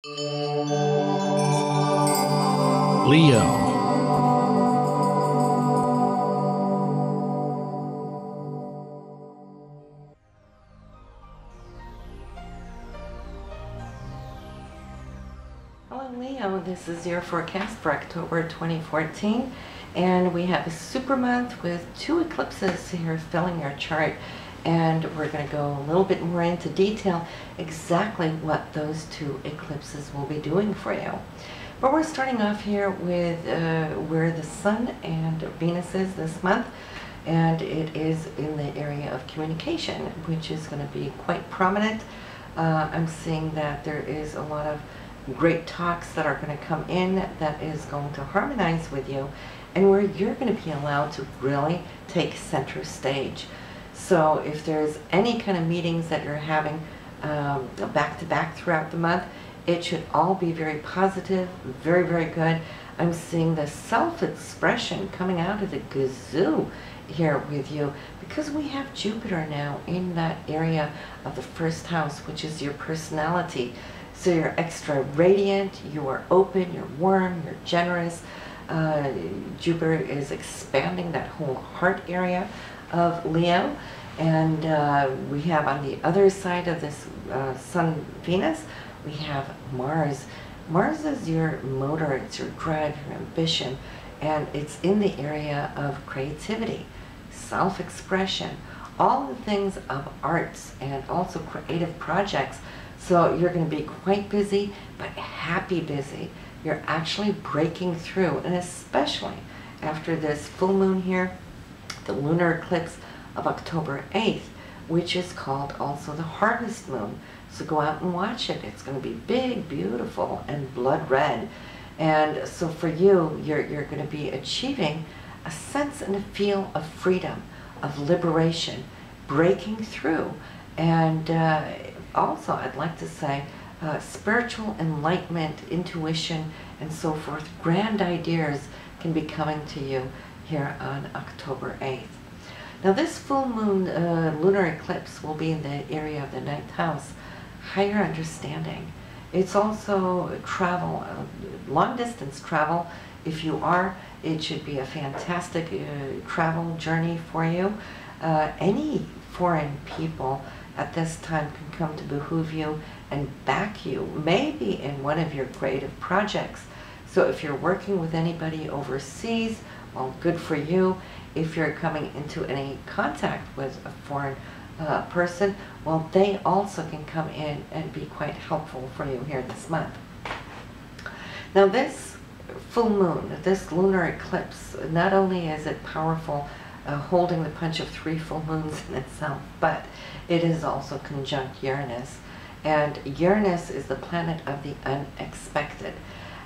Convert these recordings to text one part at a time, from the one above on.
Leo. Hello Leo, this is your forecast for October 2014, and we have a super month with 2 eclipses here filling your chart, and we're going to go a little bit more into detail exactly what those 2 eclipses will be doing for you. But we're starting off here with where the Sun and Venus is this month, and it is in the area of communication, which is going to be quite prominent. I'm seeing that there is a lot of great talks that are going to come in that is going to harmonize with you, and where you're going to be allowed to really take center stage. So if there's any kind of meetings that you're having back-to-back throughout the month, it should all be very positive, very, very good. I'm seeing the self-expression coming out of the gazoo here with you, because we have Jupiter now in that area of the 1st house, which is your personality. So you're extra radiant, you are open, you're warm, you're generous. Jupiter is expanding that whole heart area of Leo. And we have on the other side of this Sun-Venus, we have Mars. Mars is your motor, it's your drive, your ambition, and it's in the area of creativity, self-expression, all the things of arts and also creative projects. So you're going to be quite busy, but happy busy. You're actually breaking through, and especially after this full moon here, the lunar eclipse of October 8th, which is called also the harvest moon. So go out and watch it. It's going to be big, beautiful, and blood red. And so for you, you're going to be achieving a sense and a feel of freedom, of liberation, breaking through. And also, I'd like to say, spiritual enlightenment, intuition, and so forth, grand ideas can be coming to you here on October 8th. Now this full moon lunar eclipse will be in the area of the 9th house, higher understanding. It's also travel, long distance travel. If you are, it should be a fantastic travel journey for you. Any foreign people at this time can come to behoove you and back you, maybe in one of your creative projects. So if you're working with anybody overseas, well, good for you. If you're coming into any contact with a foreign person, well, they also can come in and be quite helpful for you here this month. Now this full moon, this lunar eclipse, not only is it powerful, holding the punch of 3 full moons in itself, but it is also conjunct Uranus. And Uranus is the planet of the unexpected.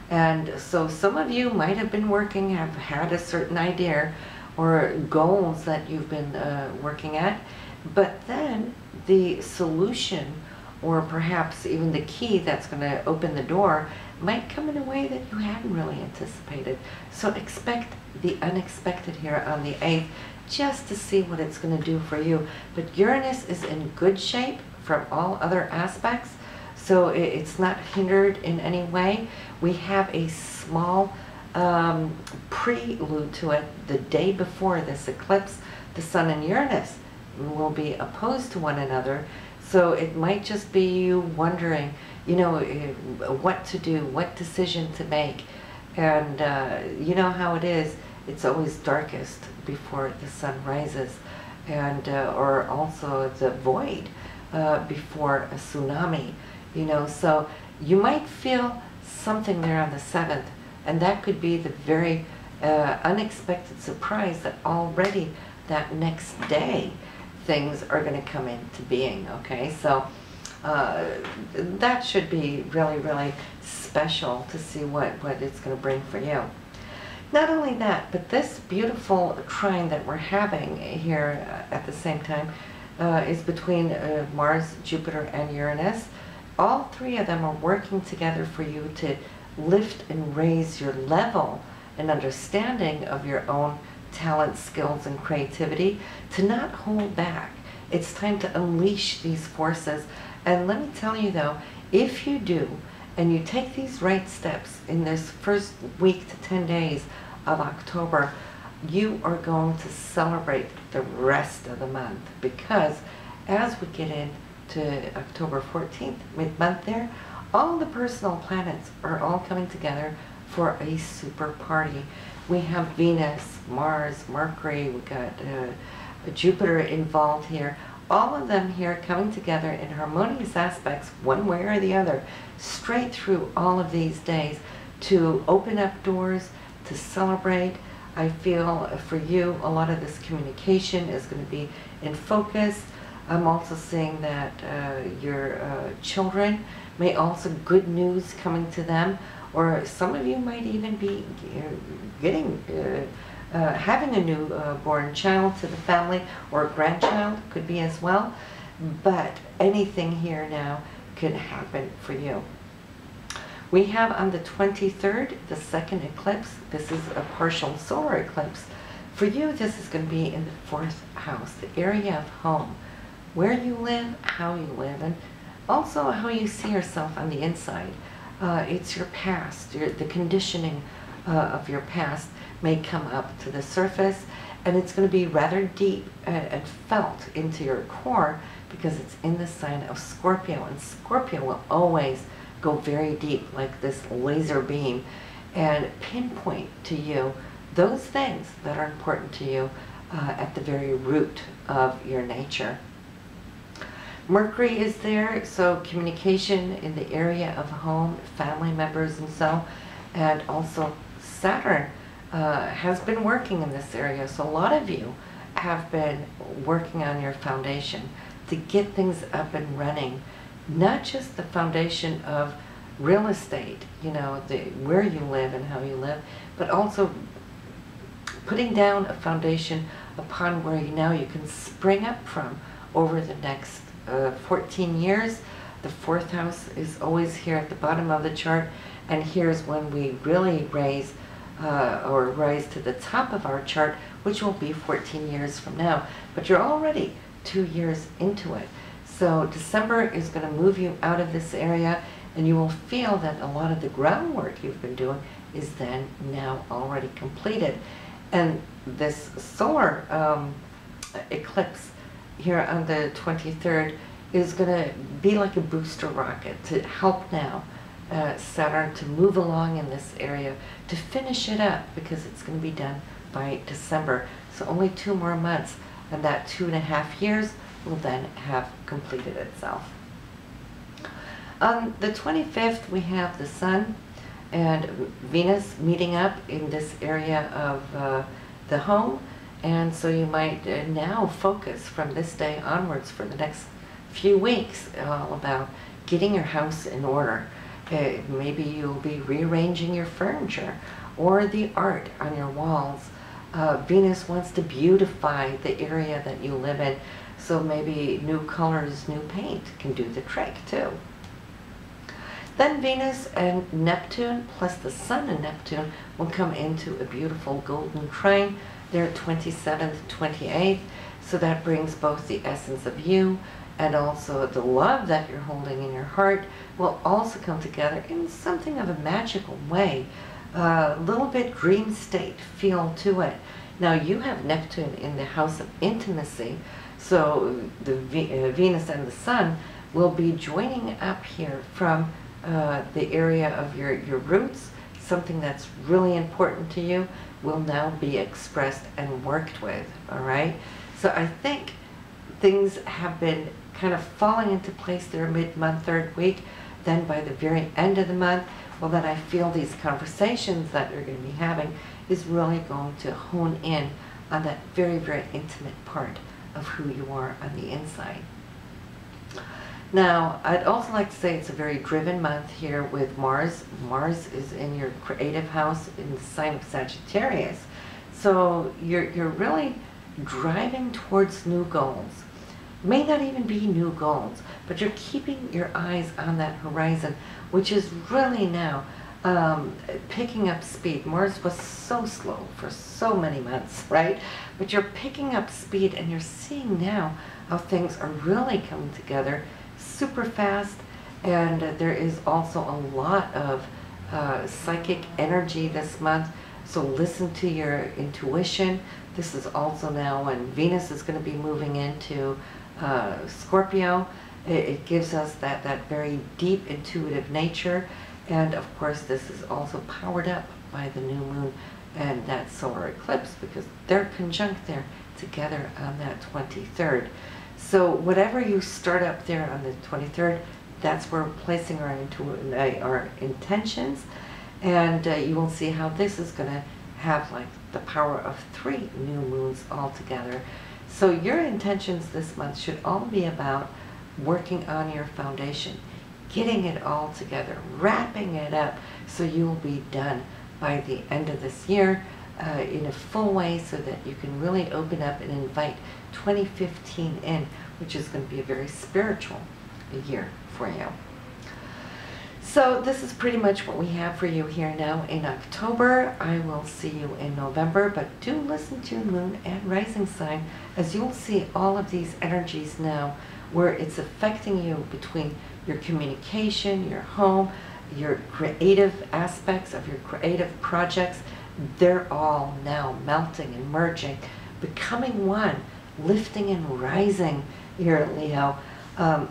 And so some of you might have been working, have had a certain idea or goals that you've been working at, but then the solution, or perhaps even the key that's going to open the door, might come in a way that you hadn't really anticipated. So expect the unexpected here on the 8th, just to see what it's going to do for you. But Uranus is in good shape from all other aspects, so it's not hindered in any way. We have a small prelude to it. The day before this eclipse, the Sun and Uranus will be opposed to one another, so it might just be you wondering, you know, what to do, what decision to make. And you know how it is, it's always darkest before the sun rises, and or also the void before a tsunami, you know. So you might feel something there on the 7th, and that could be the very unexpected surprise that already that next day things are going to come into being. Okay, so that should be really, really special to see what it's going to bring for you. Not only that, but this beautiful trine that we're having here at the same time is between Mars, Jupiter, and Uranus. All 3 of them are working together for you to lift and raise your level and understanding of your own talent, skills, and creativity, to not hold back. It's time to unleash these forces. And let me tell you though, if you do, and you take these right steps in this first week to 10 days of October, you are going to celebrate the rest of the month, because as we get into October 14th, mid-month there, all the personal planets are all coming together for a super party. We have Venus, Mars, Mercury, we got Jupiter involved here. All of them here coming together in harmonious aspects, one way or the other, straight through all of these days to open up doors, to celebrate. I feel for you, a lot of this communication is going to be in focus. I'm also seeing that your children may also good news coming to them, or some of you might even be getting having a new born child to the family, or a grandchild could be as well. But anything here now can happen for you. We have on the 23rd, the second eclipse. This is a partial solar eclipse. For you, this is going to be in the 4th house, the area of home, where you live, how you live, and also how you see yourself on the inside. It's your past, the conditioning of your past may come up to the surface, and it's going to be rather deep and felt into your core, because it's in the sign of Scorpio, and Scorpio will always go very deep like this laser beam and pinpoint to you those things that are important to you at the very root of your nature. Mercury is there, so communication in the area of home, family members and so, and also Saturn has been working in this area. So a lot of you have been working on your foundation to get things up and running. Not just the foundation of real estate, you know, where you live and how you live, but also putting down a foundation upon where now you can spring up from over the next 14 years. The 4th house is always here at the bottom of the chart, and here's when we really rise to the top of our chart, which will be 14 years from now. But you're already 2 years into it. So December is going to move you out of this area, and you will feel that a lot of the groundwork you've been doing is then now already completed. And this solar eclipse here on the 23rd is going to be like a booster rocket to help now Saturn to move along in this area, to finish it up, because it's going to be done by December. So only 2 more months, and that 2.5 years will then have completed itself. On the 25th, we have the Sun and Venus meeting up in this area of the home, and so you might now focus from this day onwards for the next few weeks all about getting your house in order. Maybe you'll be rearranging your furniture or the art on your walls. Venus wants to beautify the area that you live in, so maybe new colors, new paint can do the trick too. Then Venus and Neptune, plus the Sun and Neptune, will come into a beautiful golden trine. They're 27th, 28th, so that brings both the essence of you and also the love that you're holding in your heart will also come together in something of a magical way. A little bit dream state feel to it. Now you have Neptune in the house of intimacy, so the Venus and the Sun will be joining up here from the area of your roots. Something that's really important to you will now be expressed and worked with, all right? So I think things have been kind of falling into place there mid-month, 3rd week. Then by the very end of the month, well, then I feel these conversations that you're going to be having is really going to hone in on that very, very intimate part of who you are on the inside. Now, I'd also like to say it's a very driven month here with Mars. Mars is in your creative house in the sign of Sagittarius. So you're really driving towards new goals. May not even be new goals, but you're keeping your eyes on that horizon, which is really now picking up speed. Mars was so slow for so many months, right? But you're picking up speed, and you're seeing now how things are really coming together super fast, And there is also a lot of psychic energy this month, so listen to your intuition. This is also now when Venus is going to be moving into Scorpio. It gives us that very deep intuitive nature, and of course this is also powered up by the new moon and that solar eclipse, because they're conjunct there together on that 23rd. So whatever you start up there on the 23rd, that's where we're placing our intentions, and you will see how this is going to have like the power of 3 new moons all together. So your intentions this month should all be about working on your foundation, getting it all together, wrapping it up, so you will be done by the end of this year in a full way, so that you can really open up and invite 2015 in, which is going to be a very spiritual year for you. So this is pretty much what we have for you here now in October. I will see you in November, but do listen to your moon and rising sign, as you'll see all of these energies now where it's affecting you between your communication, your home, your creative aspects of your creative projects. They're all now melting and merging, becoming one, lifting and rising here, Leo.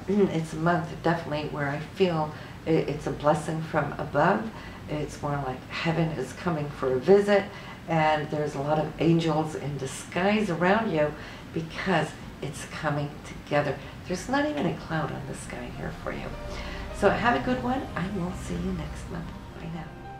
It's a month definitely where I feel it's a blessing from above. It's more like heaven is coming for a visit, and there's a lot of angels in disguise around you because it's coming together. There's not even a cloud on the sky here for you. So have a good one. I will see you next month. Bye now.